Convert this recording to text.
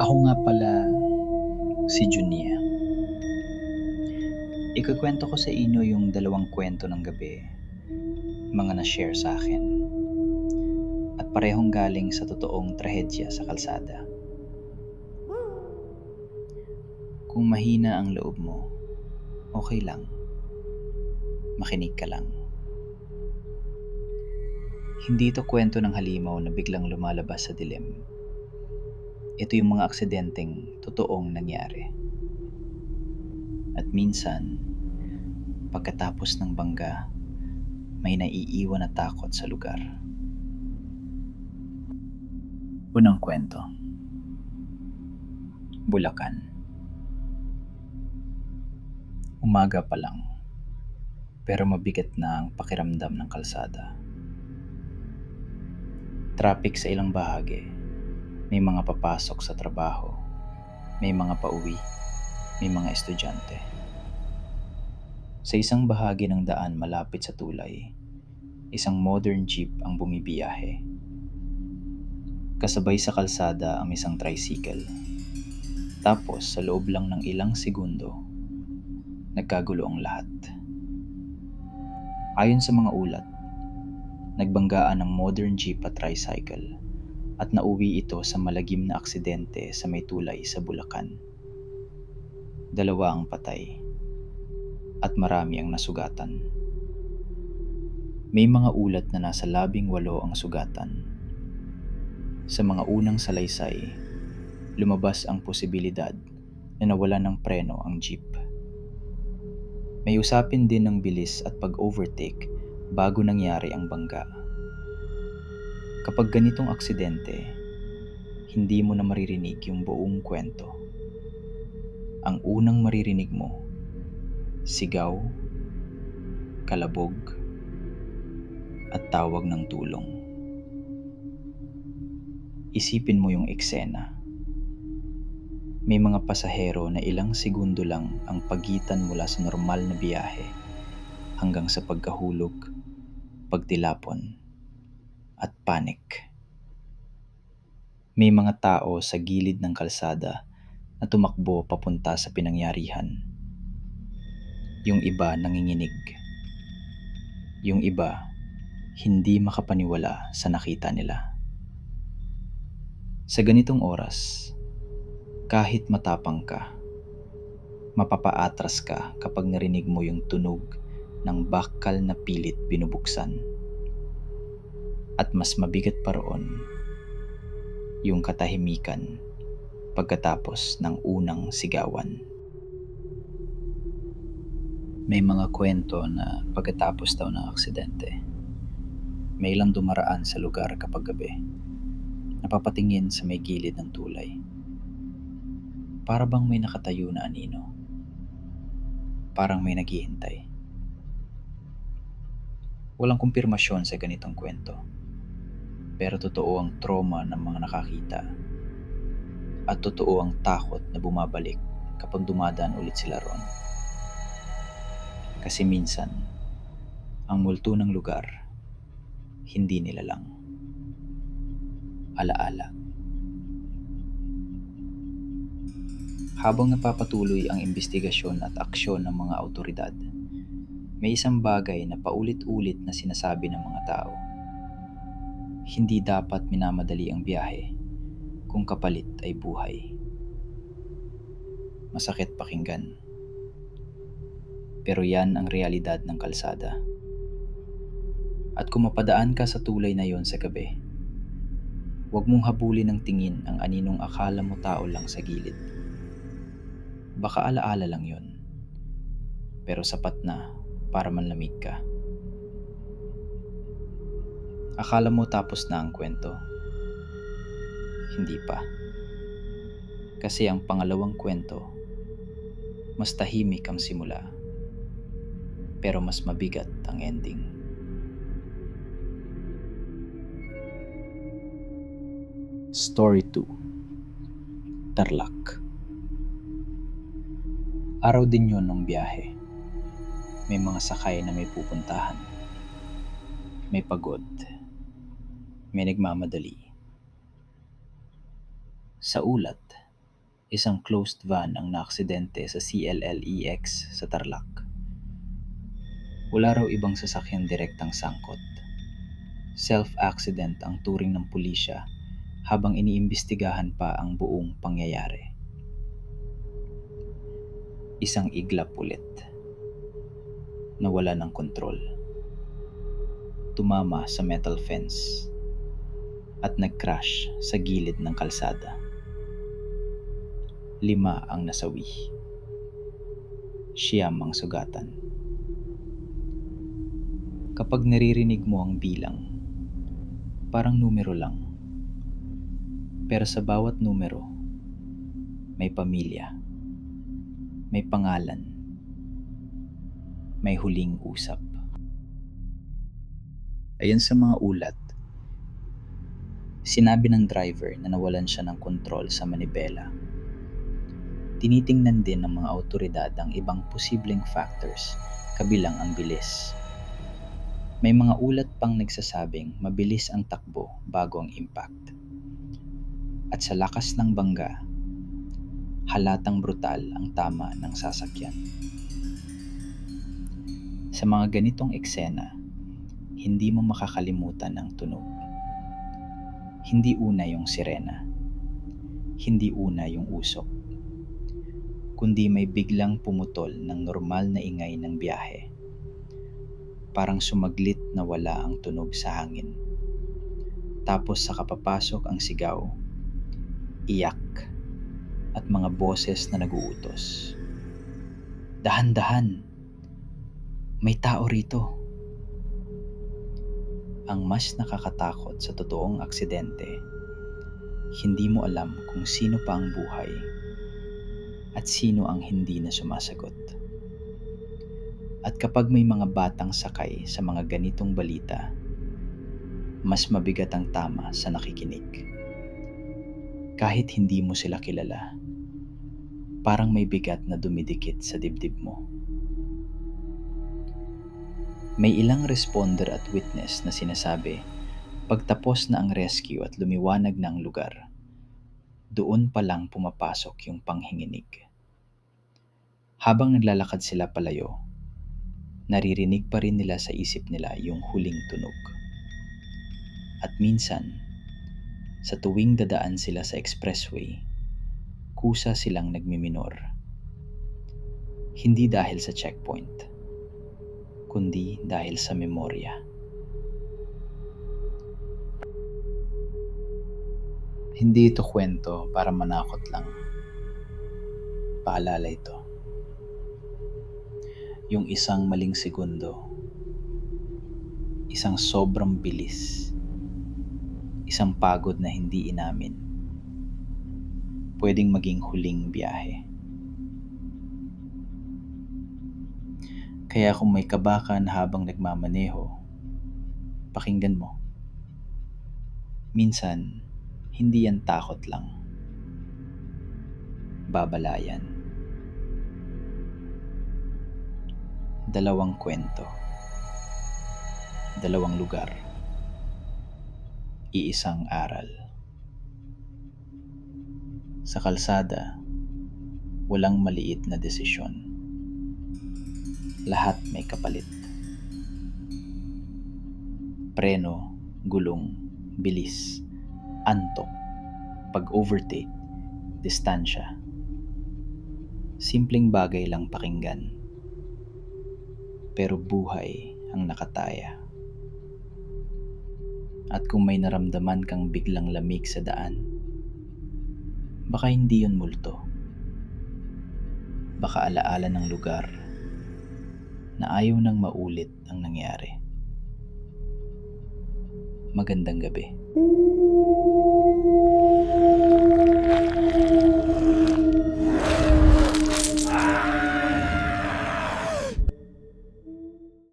Ako nga pala si Junia. Ikukwento ko sa inyo yung dalawang kwento ng gabi, mga na-share sa akin. At parehong galing sa totoong trahedya sa kalsada. Kung mahina ang loob mo, okay lang. Makinig ka lang. Hindi ito kwento ng halimaw na biglang lumalabas sa dilim. Ito yung mga aksidenteng totoong nangyari. At minsan, pagkatapos ng bangga, may naiiwan na takot sa lugar. Unang kwento. Bulacan. Umaga pa lang, pero mabigat na ang pakiramdam ng kalsada. Traffic sa ilang bahagi. May mga papasok sa trabaho. May mga pauwi. May mga estudyante. Sa isang bahagi ng daan malapit sa tulay, isang modern jeep ang bumibiyahe. Kasabay sa kalsada ang isang tricycle. Tapos sa loob lang ng ilang segundo, nagkagulo ang lahat. Ayon sa mga ulat, nagbanggaan ng modern jeep at tricycle at nauwi ito sa malagim na aksidente sa may tulay sa Bulacan. 2 ang patay at marami ang nasugatan. May mga ulat na nasa 18 ang sugatan. Sa mga unang salaysay, lumabas ang posibilidad na nawalan ng preno ang jeep. May usapin din ng bilis at pag-overtake bago nangyari ang bangga. Kapag ganitong aksidente, hindi mo na maririnig yung buong kwento. Ang unang maririnig mo, sigaw, kalabog, at tawag ng tulong. Isipin mo yung eksena. May mga pasahero na ilang segundo lang ang pagitan mula sa normal na biyahe hanggang sa pagkahulog, pagtilapon, at panic. May mga tao sa gilid ng kalsada na tumakbo papunta sa pinangyarihan. Yung iba nanginginig. Yung iba hindi makapaniwala sa nakita nila. Sa ganitong oras, kahit matapang ka, mapapaatras ka kapag narinig mo yung tunog ng bakal na pilit binubuksan. At mas mabigat pa roon, yung katahimikan pagkatapos ng unang sigawan. May mga kwento na pagkatapos daw ng aksidente, may ilang dumaraan sa lugar kapag gabi, napapatingin sa may gilid ng tulay. Para bang may nakatayo na anino. Parang may naghihintay. Walang kumpirmasyon sa ganitong kwento, pero totoo ang trauma ng mga nakakita at totoo ang takot na bumabalik kapag dumadaan ulit sila roon. Kasi minsan, ang multo ng lugar, hindi nila lang alaala. Habang napapatuloy ang investigasyon at aksyon ng mga awtoridad, may isang bagay na paulit-ulit na sinasabi ng mga tao. Hindi dapat minamadali ang biyahe kung kapalit ay buhay. Masakit pakinggan. Pero yan ang realidad ng kalsada. At kung mapadaan ka sa tulay na yon sa gabi, huwag mong habulin ng tingin ang aninong akala mo tao lang sa gilid. Baka alaala lang yon, pero sapat na para manlamig ka. Akala mo tapos na ang kwento? Hindi pa. Kasi ang pangalawang kwento, mas tahimik ang simula, pero mas mabigat ang ending. Story 2. Tarlac. Araw din yun ng biyahe. May mga sakay na may pupuntahan. May pagod. May nagmamadali. Sa ulat, Isang closed van ang naaksidente sa CLLEX sa Tarlac. Wala raw ibang sasakyang direktang sangkot. Self-accident ang turing ng pulisya habang iniimbestigahan pa ang buong pangyayari. Isang iglap ulit. Nawala ng kontrol. Tumama sa metal fence at nag-crash sa gilid ng kalsada. 5 ang nasawi. 9 ang sugatan. Kapag naririnig mo ang bilang, parang numero lang. Pero sa bawat numero, may pamilya, may pangalan, may huling usap. Ayon sa mga ulat, sinabi ng driver na nawalan siya ng kontrol sa manibela. Tinitingnan din ng mga awtoridad ang ibang posibleng factors, kabilang ang bilis. May mga ulat pang nagsasabing mabilis ang takbo bago ang impact. At sa lakas ng bangga, halatang brutal ang tama ng sasakyan. Sa mga ganitong eksena, hindi mo makakalimutan ang tunog. Hindi una yung sirena. Hindi una yung usok. Kundi may biglang pumutol ng normal na ingay ng biyahe. Parang sumaglit na wala ang tunog sa hangin. Tapos sa kapapasok ang sigaw, iyak, at mga boses na naguutos. Dahan-dahan! May tao rito! Ang mas nakakatakot sa totoong aksidente, hindi mo alam kung sino pa ang buhay at sino ang hindi na sumasagot. At kapag may mga batang sakay sa mga ganitong balita, mas mabigat ang tama sa nakikinig. Kahit hindi mo sila kilala, parang may bigat na dumidikit sa dibdib mo. May ilang responder at witness na sinasabi, pagtapos na ang rescue at lumiwanag na ang lugar, doon pa lang pumapasok yung panghinginig. Habang naglalakad sila palayo, naririnig pa rin nila sa isip nila yung huling tunog. At minsan, sa tuwing dadaan sila sa expressway, kusa silang nagmiminor. Hindi dahil sa checkpoint, kundi dahil sa memorya. Hindi ito kwento para manakot lang. Paalala ito. Yung isang maling segundo, isang sobrang bilis, isang pagod na hindi inamin, pwedeng maging huling biyahe. Kaya kung may kabakan habang nagmamaneho, pakinggan mo. Minsan, hindi yan takot lang. Babalayan. 2 kwento. 2 lugar. Iisang aral. Sa kalsada, walang maliit na desisyon. Lahat may kapalit. Preno, gulong, bilis, antok, pag-overtake, distansya. Simpleng bagay lang pakinggan. Pero buhay ang nakataya. At kung may naramdaman kang biglang lamig sa daan, baka hindi yun multo. Baka alaala ng lugar na ayaw nang maulit ang nangyari. Magandang gabi.